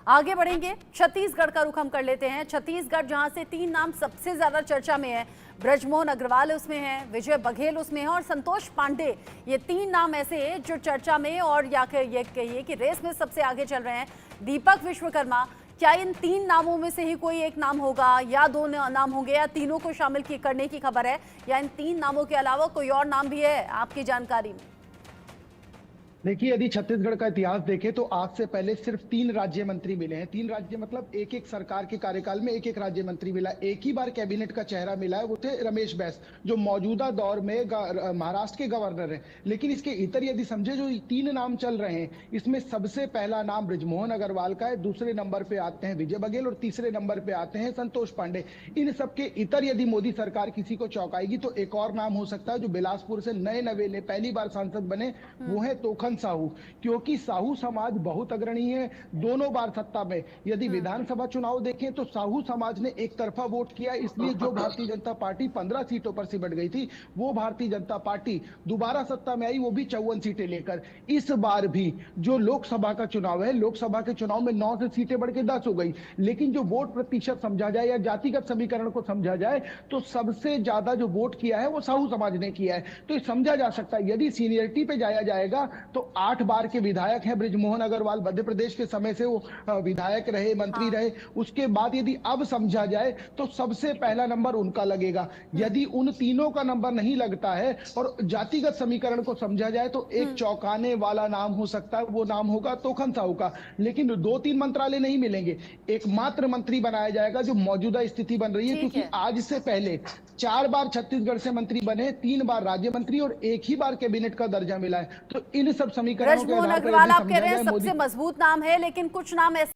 आगे बढ़ेंगे, छत्तीसगढ़ का रुख हम कर लेते हैं। छत्तीसगढ़ जहां से 3 नाम सबसे ज्यादा चर्चा में है, ब्रजमोहन अग्रवाल उसमें है, विजय बघेल उसमें है और संतोष पांडे। ये 3 नाम ऐसे हैं जो चर्चा में और या ये कहिए कि रेस में सबसे आगे चल रहे हैं। दीपक विश्वकर्मा, क्या इन 3 नामों में से ही कोई एक नाम होगा या 2 नाम होंगे या तीनों को शामिल करने की खबर है, या इन 3 नामों के अलावा कोई और नाम भी है आपकी जानकारी में? देखिए, यदि छत्तीसगढ़ का इतिहास देखें तो आज से पहले सिर्फ 3 राज्य मंत्री मिले हैं। 3 राज्य मतलब एक एक सरकार के कार्यकाल में एक एक राज्य मंत्री मिला। एक ही बार कैबिनेट का चेहरा मिला है, वो थे रमेश बैस, जो मौजूदा दौर में महाराष्ट्र के गवर्नर हैं। लेकिन इसके इतर यदि समझे, जो 3 नाम चल रहे हैं, इसमें सबसे पहला नाम ब्रजमोहन अग्रवाल का है, दूसरे नंबर पे आते हैं विजय बघेल और तीसरे नंबर पे आते हैं संतोष पांडे। इन सबके इतर यदि मोदी सरकार किसी को चौंकाएगी तो एक और नाम हो सकता है, जो बिलासपुर से नए नवेले पहली बार सांसद बने, वो है तोखन साहू। क्योंकि साहू समाज बहुत अग्रणी है दोनों बार सत्ता में। यदि विधानसभा चुनाव देखें तो साहू समाज ने एक तरफा वोट किया, इसलिए जो भारतीय जनता पार्टी 15 सीटों पर सिमट गई थी, वो भारतीय जनता पार्टी दोबारा सत्ता में आई, वो भी 54 सीटें लेकर। इस बार भी जो लोकसभा का चुनाव है, लोकसभा के चुनाव में 9 से सीटें बढ़ के 10 हो गई। लेकिन जो वोट प्रतिशत समझा जाए या जातिगत समीकरण को समझा जाए तो सबसे ज्यादा जो वोट किया है वो साहू समाज ने किया है। तो समझा जा सकता है यदि सीनियरिटी पे जाया जाएगा तो 8 बार के विधायक हैं ब्रजमोहन अग्रवाल, मध्य प्रदेश के समय से वो विधायक रहे, मंत्री रहे। उसके बाद यदि अब समझा जाए तो सबसे पहला नंबर उनका लगेगा। यदि उन तीनों का नंबर नहीं लगता है और जातिगत समीकरण को समझा जाए तो एक चौंकाने वाला नाम हो सकता है, वो नाम होगा तोखन साहू का। लेकिन 2-3 मंत्रालय नहीं मिलेंगे, एकमात्र मंत्री बनाया जाएगा जो मौजूदा स्थिति बन रही है। क्योंकि आज से पहले 4 बार छत्तीसगढ़ से मंत्री बने, 3 बार राज्य मंत्री और एक ही बार कैबिनेट का दर्जा मिला है। तो इन सब समीकरणों के ब्रजमोहन आधार पर अग्रवाल यदि आप कह समझा रहे हैं जाए सबसे मजबूत नाम है, लेकिन कुछ नाम ऐसे